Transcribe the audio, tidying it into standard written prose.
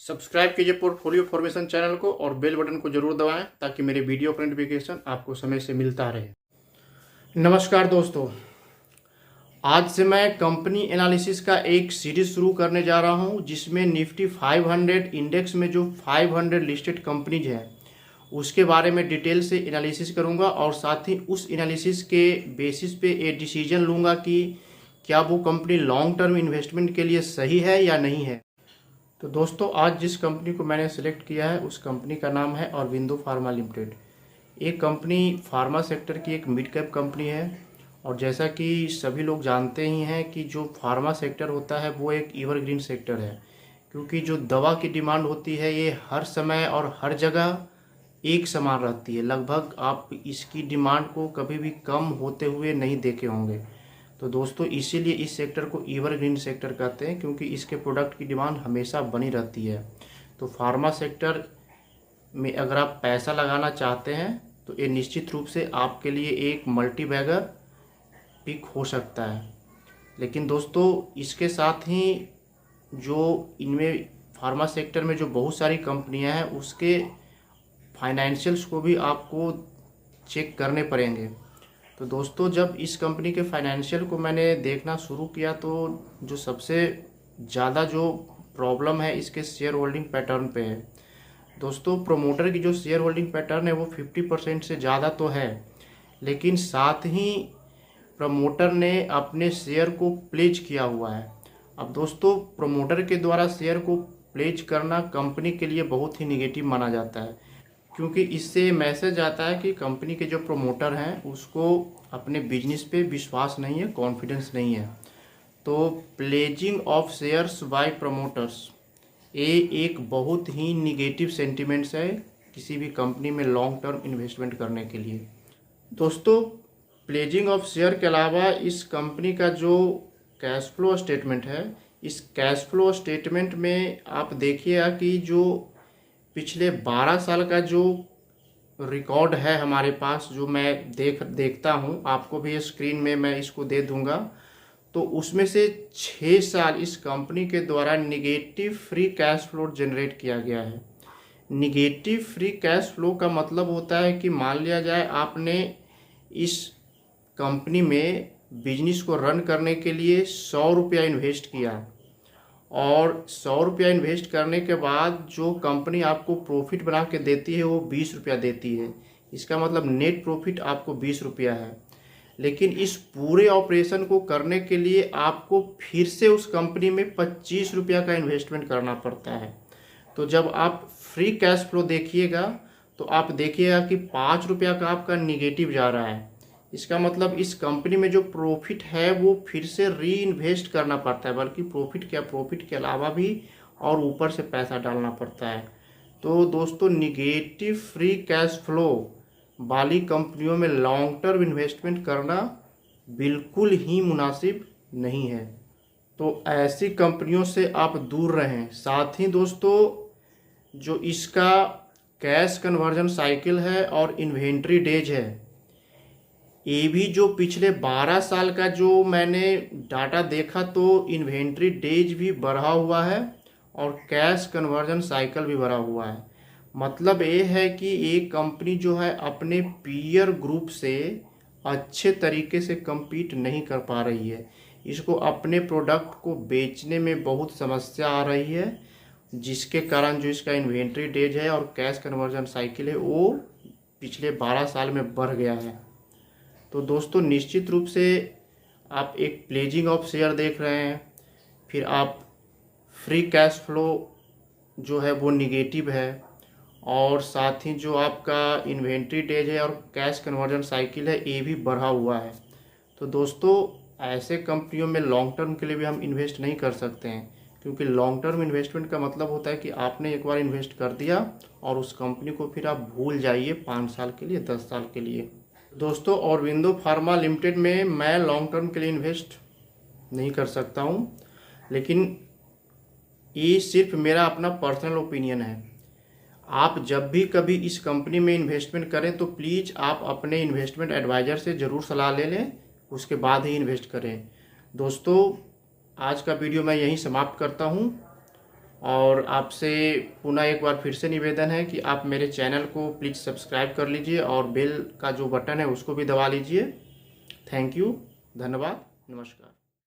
Subscribe कीजिए portfolio formation channel को और बेल बटन को जरूर दबाएं ताकि मेरे वीडियो का नोटिफिकेशन आपको समय से मिलता रहे। नमस्कार दोस्तों, आज से मैं कंपनी एनालिसिस का एक सीरीज शुरू करने जा रहा हूं जिसमें निफ्टी 500 इंडेक्स में जो 500 लिस्टेड कंपनीज हैं उसके बारे में डिटेल से एनालिसिस करूंगा और साथ ही उस एनालिसिस के बेसिस पे ये डिसीजन लूँगा कि क्या वो कंपनी लॉन्ग टर्म इन्वेस्टमेंट के लिए सही है या नहीं है। तो दोस्तों, आज जिस कंपनी को मैंने सेलेक्ट किया है उस कंपनी का नाम है औरबिंदो फार्मा लिमिटेड। ये कंपनी फार्मा सेक्टर की एक मिड कैप कंपनी है और जैसा कि सभी लोग जानते ही हैं कि जो फार्मा सेक्टर होता है वो एक एवरग्रीन सेक्टर है, क्योंकि जो दवा की डिमांड होती है ये हर समय और हर जगह एक समान रहती है। लगभग आप इसकी डिमांड को कभी भी कम होते हुए नहीं देखे होंगे। तो दोस्तों, इसीलिए इस सेक्टर को एवरग्रीन सेक्टर कहते हैं, क्योंकि इसके प्रोडक्ट की डिमांड हमेशा बनी रहती है। तो फार्मा सेक्टर में अगर आप पैसा लगाना चाहते हैं तो ये निश्चित रूप से आपके लिए एक मल्टी बैगर पिक हो सकता है। लेकिन दोस्तों, इसके साथ ही जो इनमें फार्मा सेक्टर में जो बहुत सारी कंपनियां हैं उसके फाइनेंशियल्स को भी आपको चेक करने पड़ेंगे। तो दोस्तों, जब इस कंपनी के फाइनेंशियल को मैंने देखना शुरू किया तो जो सबसे ज़्यादा जो प्रॉब्लम है इसके शेयर होल्डिंग पैटर्न पे है। दोस्तों, प्रोमोटर की जो शेयर होल्डिंग पैटर्न है वो 50% से ज़्यादा तो है, लेकिन साथ ही प्रमोटर ने अपने शेयर को प्लेज किया हुआ है। अब दोस्तों, प्रमोटर के द्वारा शेयर को प्लेज करना कंपनी के लिए बहुत ही निगेटिव माना जाता है, क्योंकि इससे मैसेज आता है कि कंपनी के जो प्रमोटर हैं उसको अपने बिजनेस पे विश्वास नहीं है, कॉन्फिडेंस नहीं है। तो pledging of shares by promoters ये एक बहुत ही निगेटिव सेंटिमेंट्स है किसी भी कंपनी में लॉन्ग टर्म इन्वेस्टमेंट करने के लिए। दोस्तों, प्लेजिंग ऑफ शेयर के अलावा इस कंपनी का जो कैश फ्लो स्टेटमेंट है, इस कैश फ्लो स्टेटमेंट में आप देखिएगा कि जो पिछले 12 साल का जो रिकॉर्ड है हमारे पास, जो मैं देखता हूँ, आपको भी स्क्रीन में मैं इसको दे दूँगा, तो उसमें से 6 साल इस कंपनी के द्वारा negative free cash flow generate किया गया है। निगेटिव फ्री कैश फ्लो का मतलब होता है कि मान लिया जाए आपने इस कंपनी में बिजनेस को रन करने के लिए 100 रुपया इन्वेस्ट किया और 100 रुपया इन्वेस्ट करने के बाद जो कंपनी आपको प्रॉफिट बना के देती है वो 20 रुपया देती है। इसका मतलब नेट प्रॉफिट आपको 20 रुपया है। लेकिन इस पूरे ऑपरेशन को करने के लिए आपको फिर से उस कंपनी में 25 रुपया का इन्वेस्टमेंट करना पड़ता है। तो जब आप फ्री कैश फ्लो देखिएगा तो आप देखिएगा कि 5 रुपया का आपका निगेटिव जा रहा है। इसका मतलब इस कंपनी में जो प्रॉफिट है वो फिर से री इन्वेस्ट करना पड़ता है, बल्कि प्रॉफिट के अलावा भी और ऊपर से पैसा डालना पड़ता है। तो दोस्तों, निगेटिव फ्री कैश फ्लो वाली कंपनियों में लॉन्ग टर्म इन्वेस्टमेंट करना बिल्कुल ही मुनासिब नहीं है। तो ऐसी कंपनियों से आप दूर रहें। साथ ही दोस्तों, जो इसका कैश कन्वर्जन साइकिल है और इन्वेंट्री डेज है, ये भी जो पिछले 12 साल का जो मैंने डाटा देखा तो इन्वेंट्री डेज भी बढ़ा हुआ है और कैश कन्वर्जन साइकिल भी बढ़ा हुआ है। मतलब ये है कि ये कंपनी जो है अपने पीयर ग्रुप से अच्छे तरीके से compete नहीं कर पा रही है। इसको अपने प्रोडक्ट को बेचने में बहुत समस्या आ रही है, जिसके कारण जो इसका इन्वेंट्री डेज है और कैश कन्वर्जन साइकिल है वो पिछले 12 साल में बढ़ गया है। तो दोस्तों, निश्चित रूप से आप एक प्लेजिंग ऑफ शेयर देख रहे हैं, फिर आप फ्री कैश फ्लो जो है वो निगेटिव है और साथ ही जो आपका इन्वेंट्री डेज है और कैश कन्वर्जन साइकिल है ये भी बढ़ा हुआ है। तो दोस्तों, ऐसे कंपनियों में लॉन्ग टर्म के लिए भी हम इन्वेस्ट नहीं कर सकते हैं, क्योंकि लॉन्ग टर्म इन्वेस्टमेंट का मतलब होता है कि आपने एक बार इन्वेस्ट कर दिया और उस कंपनी को फिर आप भूल जाइए 5 साल के लिए, 10 साल के लिए। दोस्तों, औरबिंदो फार्मा लिमिटेड में मैं लॉन्ग टर्म के लिए इन्वेस्ट नहीं कर सकता हूं, लेकिन ये सिर्फ मेरा अपना पर्सनल ओपिनियन है। आप जब भी कभी इस कंपनी में इन्वेस्टमेंट करें तो प्लीज़ आप अपने इन्वेस्टमेंट एडवाइज़र से ज़रूर सलाह ले लें, उसके बाद ही इन्वेस्ट करें। दोस्तों, आज का वीडियो मैं यहीं समाप्त करता हूं। और आपसे पुनः एक बार फिर से निवेदन है कि आप मेरे चैनल को प्लीज़ सब्सक्राइब कर लीजिए और बेल का जो बटन है उसको भी दबा लीजिए। थैंक यू, धन्यवाद, नमस्कार।